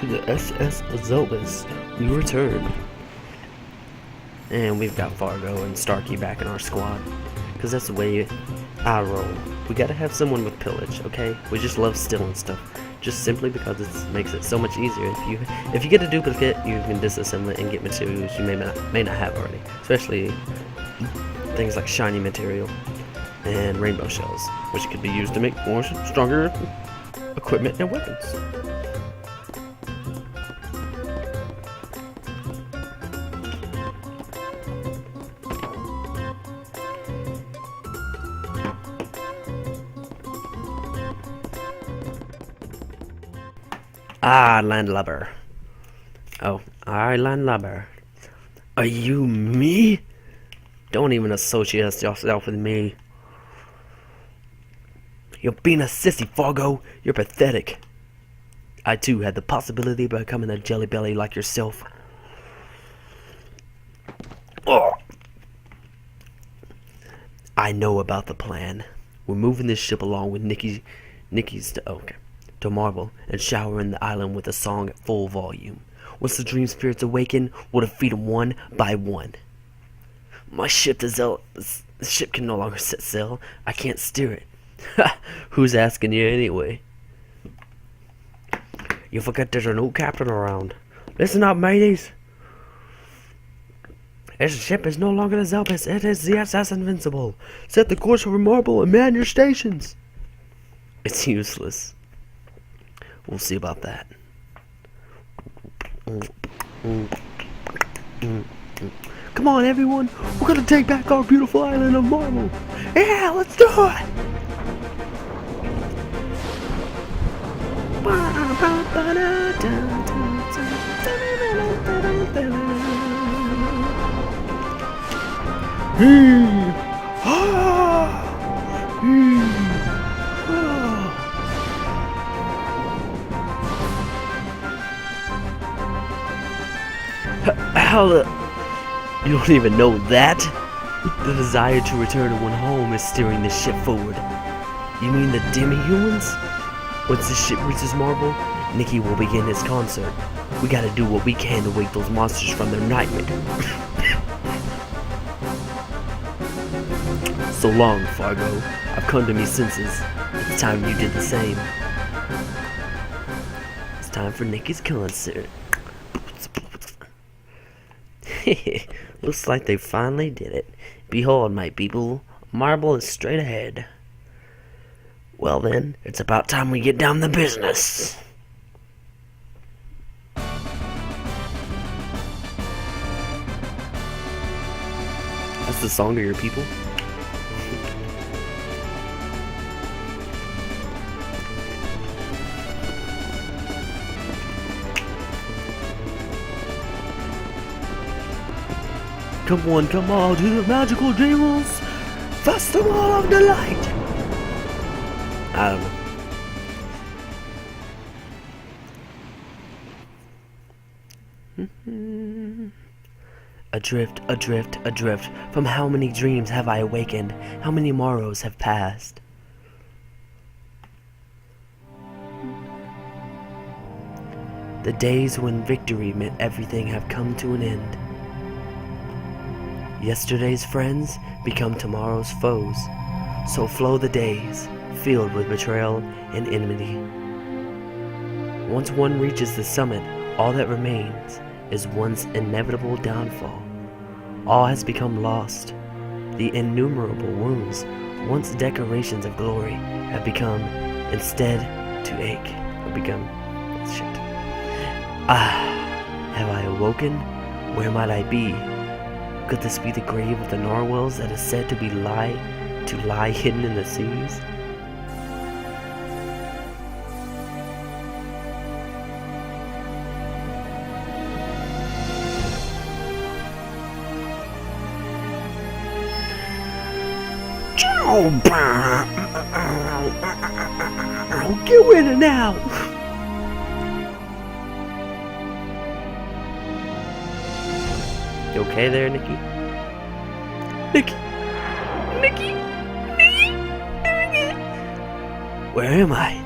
to the SS Zelbus. We return. And we've got Fargo and Starkey back in our squad. Because that's the way I roll. We gotta have someone with pillage, okay? We just love stealing stuff. Just simply because it makes it so much easier. If you get a duplicate, you can disassemble it and get materials you may not have already. Especially things like shiny material and rainbow shells, which could be used to make more stronger equipment and weapons. Ah, landlubber. Oh, I landlubber. Are you me? Don't even associate yourself with me. You're being a sissy, Fargo. You're pathetic. I too had the possibility of becoming a jelly belly like yourself. Oh. I know about the plan. We're moving this ship along with Nikki's to Marble and showering the island with a song at full volume. Once the dream spirits awaken, we'll defeat them one by one. My ship, the ship can no longer set sail. I can't steer it. Who's asking you anyway? You forget there's an old captain around. Listen up, mateys. This ship is no longer the Zelbus. It is the SS Invincible. Set the course for Marble and man your stations. It's useless. We'll see about that. Come on, everyone. We're gonna take back our beautiful island of Marble. Yeah, let's do it. You don't even know that? The desire to return to one home is steering the ship forward. You mean the demi-humans? Once the ship reaches Marble, Nikki will begin his concert. We gotta do what we can to wake those monsters from their nightmare. So long, Fargo. I've come to me senses. It's time you did the same. It's time for Nikki's concert. Looks like they finally did it. Behold, my people, Marble is straight ahead. Well then, it's about time we get down to business. That's the song of your people? Come on to the magical Dreamers Festival of Delight. I don't know. Adrift. From how many dreams have I awakened? How many morrows have passed? The days when victory meant everything have come to an end. Yesterday's friends become tomorrow's foes. So flow the days, filled with betrayal and enmity. Once one reaches the summit, all that remains is one's inevitable downfall. All has become lost. The innumerable wounds, once decorations of glory, have become instead to ache. Have I awoken? Where might I be? Could this be the grave of the narwhals that is said to lie hidden in the seas? Get with it now! You okay there, Nikki? Nikki! Where am I?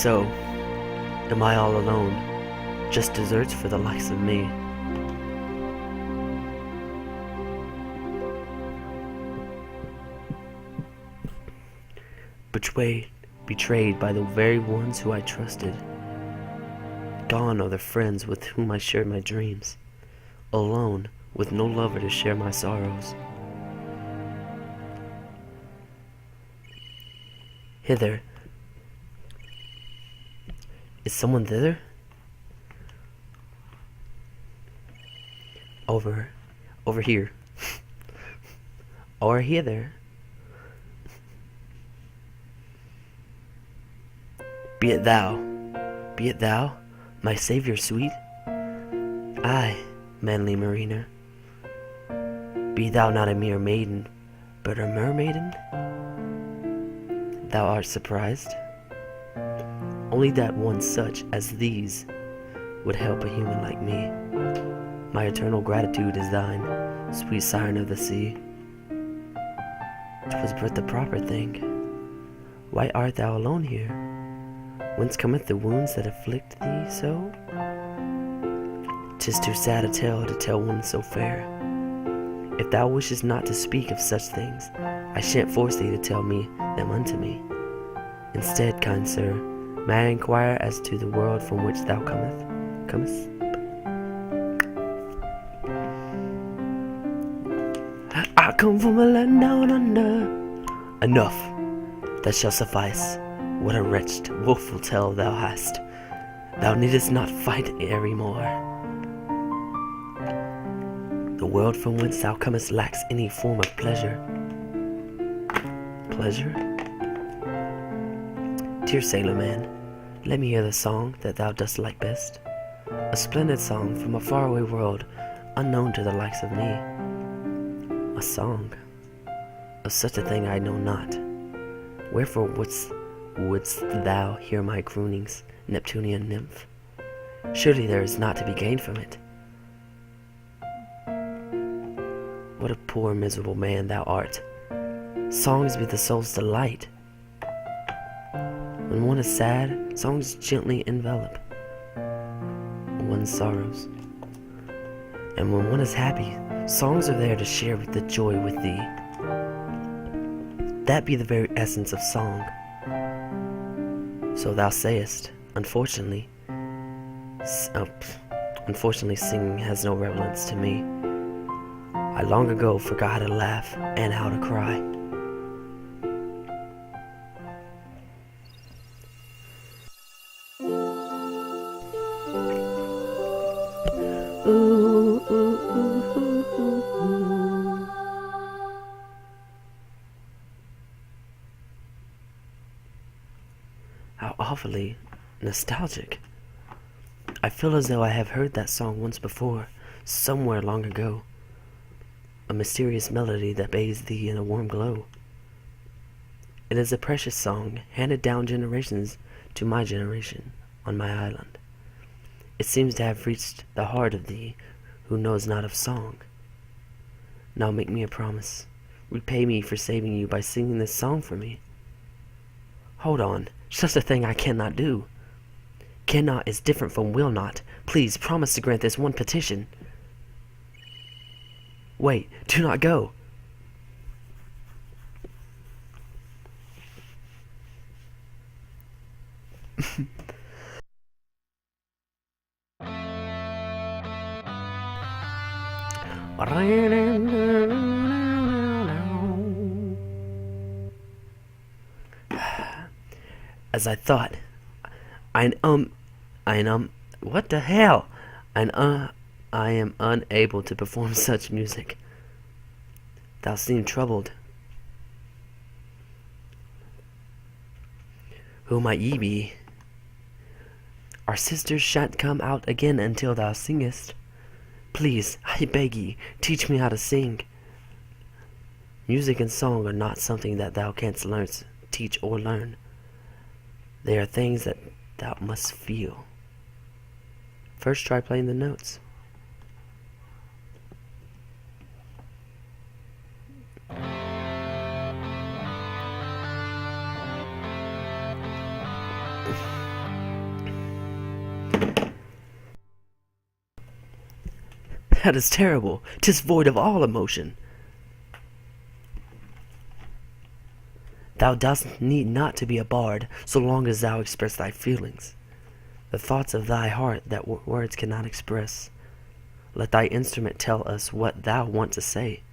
So, am I all alone? Just desserts for the likes of me. Betrayed by the very ones who I trusted. Gone are the friends with whom I shared my dreams. Alone, with no lover to share my sorrows. Hither. Is someone thither? Over here. Or hither. Be it thou, my savior sweet. Aye, manly mariner. Be thou not a mere maiden, but a mermaiden? Thou art surprised? Only that one such as these would help a human like me. My eternal gratitude is thine, sweet siren of the sea. 'Twas but the proper thing. Why art thou alone here? Whence cometh the wounds that afflict thee so? 'Tis too sad a tale to tell one so fair. If thou wishest not to speak of such things, I shan't force thee to tell me them unto me. Instead, kind sir, may I inquire as to the world from which thou comest? I come from a land down under. Enough, that shall suffice. What a wretched, woeful tale thou hast. Thou needest not fight any more. The world from whence thou comest lacks any form of pleasure. Pleasure? Dear sailor man, let me hear the song that thou dost like best. A splendid song from a faraway world, unknown to the likes of me. A song? Of such a thing I know not. Wherefore wouldst thou hear my croonings, Neptunian nymph? Surely there is naught to be gained from it. What a poor miserable man thou art. Songs be the soul's delight. When one is sad, songs gently envelop one's sorrows. And when one is happy, songs are there to share the joy with thee. That be the very essence of song. So thou sayest, unfortunately, singing has no relevance to me. I long ago forgot how to laugh and how to cry. Ooh, ooh, ooh, ooh, ooh. How awfully nostalgic. I feel as though I have heard that song once before, somewhere long ago. A mysterious melody that bathes thee in a warm glow. It is a precious song, handed down generations to my generation on my island. It seems to have reached the heart of thee who knows not of song. Now make me a promise. Repay me for saving you by singing this song for me. Hold on, such a thing I cannot do. Cannot is different from will not. Please promise to grant this one petition. Wait, do not go. As I thought, what the hell? I am unable to perform such music. Thou seem troubled. Who might ye be? Our sisters shan't come out again until thou singest. Please, I beg ye, teach me how to sing. Music and song are not something that thou canst teach or learn. They are things that thou must feel. First try playing the notes. That is terrible. 'Tis void of all emotion. Thou dost need not to be a bard, so long as thou express thy feelings, the thoughts of thy heart that words cannot express. Let thy instrument tell us what thou want to say.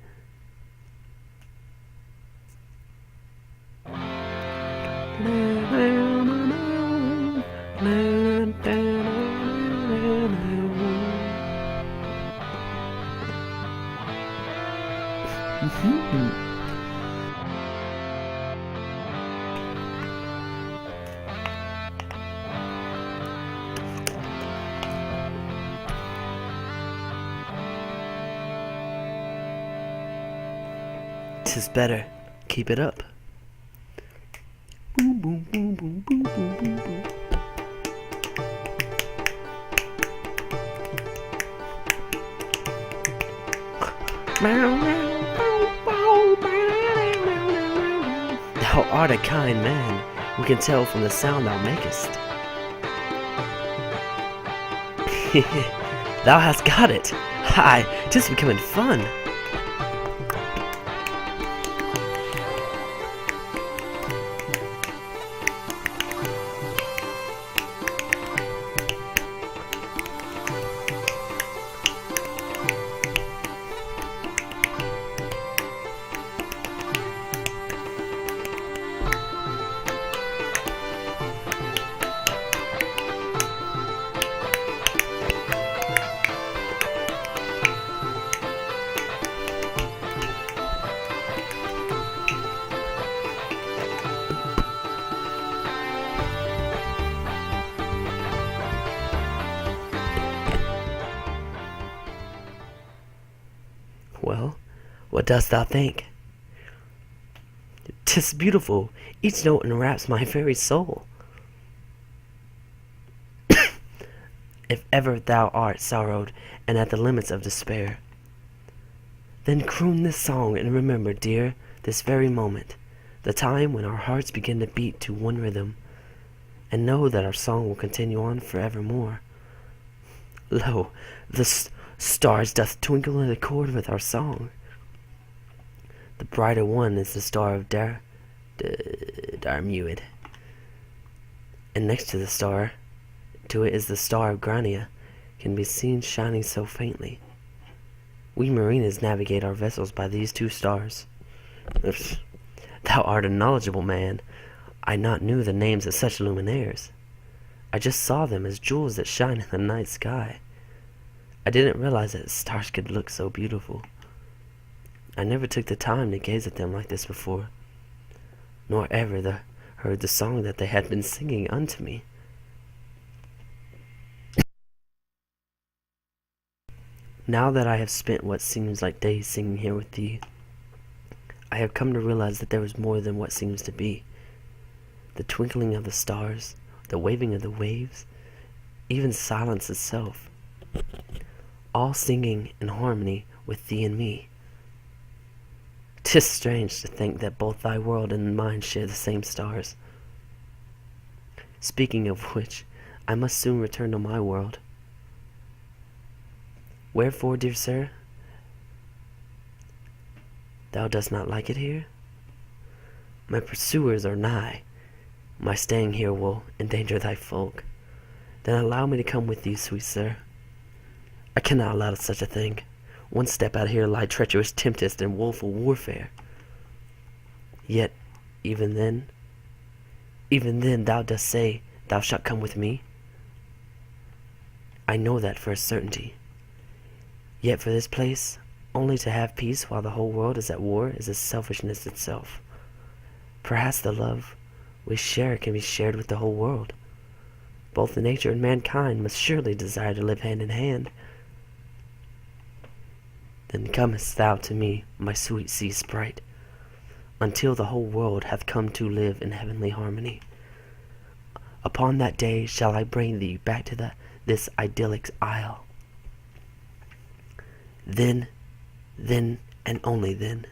Tis better. Keep it up. Boom, boom, boom, boom, boom, boom, boom, boom. Thou art a kind man, we can tell from the sound thou makest. Thou hast got it. Hi, 'tis becoming fun. Well, what dost thou think? 'Tis beautiful. Each note enwraps my very soul. If ever thou art sorrowed and at the limits of despair, then croon this song and remember, dear, this very moment, the time when our hearts begin to beat to one rhythm, and know that our song will continue on forevermore. Lo, the stars doth twinkle in accord with our song. The brighter one is the star of Darmuid, and next to the star, to it is the star of Grania, can be seen shining so faintly. We mariners navigate our vessels by these two stars. Thou art a knowledgeable man. I not knew the names of such luminaires. I just saw them as jewels that shine in the night sky. I didn't realize that stars could look so beautiful. I never took the time to gaze at them like this before, nor ever heard the song that they had been singing unto me. Now that I have spent what seems like days singing here with thee, I have come to realize that there is more than what seems to be. The twinkling of the stars, the waving of the waves, even silence itself, all singing in harmony with thee and me. 'Tis strange to think that both thy world and mine share the same stars. Speaking of which, I must soon return to my world. Wherefore, dear sir, thou dost not like it here? My pursuers are nigh. My staying here will endanger thy folk. Then allow me to come with you, sweet sir. I cannot allow such a thing. One step out here lie treacherous tempest and woeful warfare. Yet, even then thou dost say thou shalt come with me. I know that for a certainty. Yet for this place, only to have peace while the whole world is at war is a selfishness itself. Perhaps the love we share can be shared with the whole world. Both nature and mankind must surely desire to live hand in hand. Then comest thou to me, my sweet sea sprite, until the whole world hath come to live in heavenly harmony. Upon that day shall I bring thee back to this idyllic isle. Then, and only then,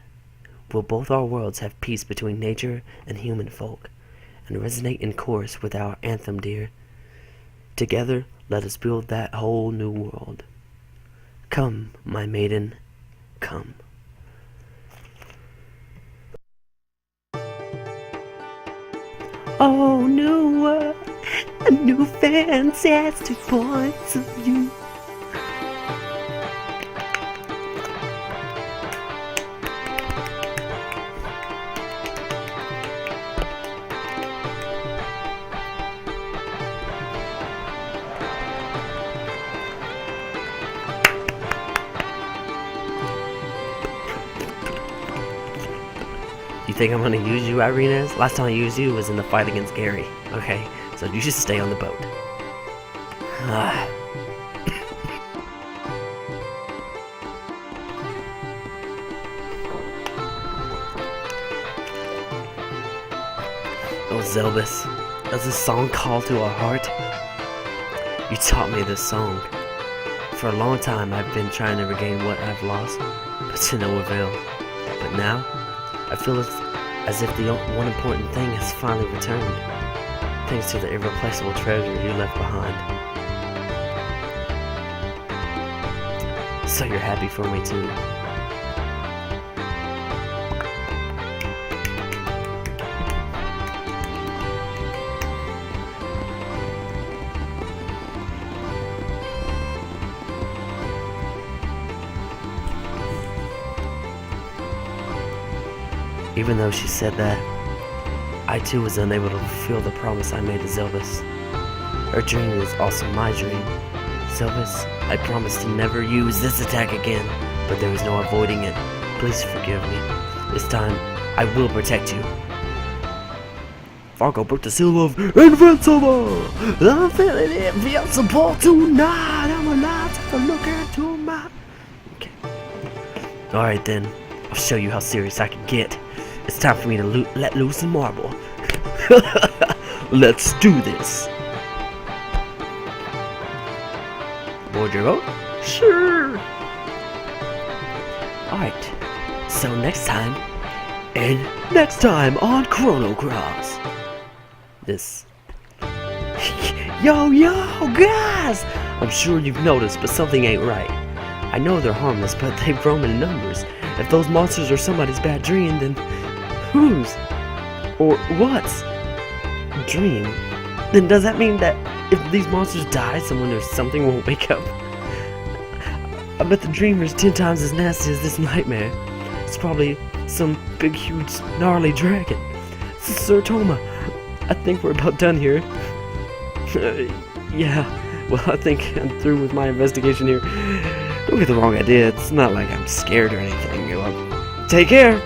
will both our worlds have peace between nature and human folk, and resonate in chorus with our anthem, dear. Together, let us build that whole new world. Come, my maiden, come. Oh, new fantastic points of view. You think I'm gonna use you, Irenas? Last time I used you was in the fight against Gary. Okay, so you should stay on the boat. Oh, Zelbus, does this song call to our heart? You taught me this song. For a long time, I've been trying to regain what I've lost, but to no avail. But now, I feel as if the one important thing has finally returned, thanks to the irreplaceable treasure you left behind. So you're happy for me too. Even though she said that, I too was unable to fulfill the promise I made to Zelbus. Her dream is also my dream. Zelbus, I promise to never use this attack again, but there is no avoiding it. Please forgive me. This time, I will protect you. Fargo broke the seal of Invincible! I'm feeling invincible tonight! I'm alive to look into my... Okay. Alright then, I'll show you how serious I can get. It's time for me to let loose some marble. Let's do this. Board your boat? Sure. Alright, so next time on Chrono Cross. This. Yo, guys! I'm sure you've noticed, but something ain't right. I know they're harmless, but they roam in numbers. If those monsters are somebody's bad dream, then whose? Or what's dream? Then does that mean that if these monsters die, someone or something will wake up? I bet the dreamer's 10 times as nasty as this nightmare. It's probably some big, huge, gnarly dragon. Sir Toma, I think we're about done here. Yeah, well, I think I'm through with my investigation here. Don't get the wrong idea, it's not like I'm scared or anything. Take care!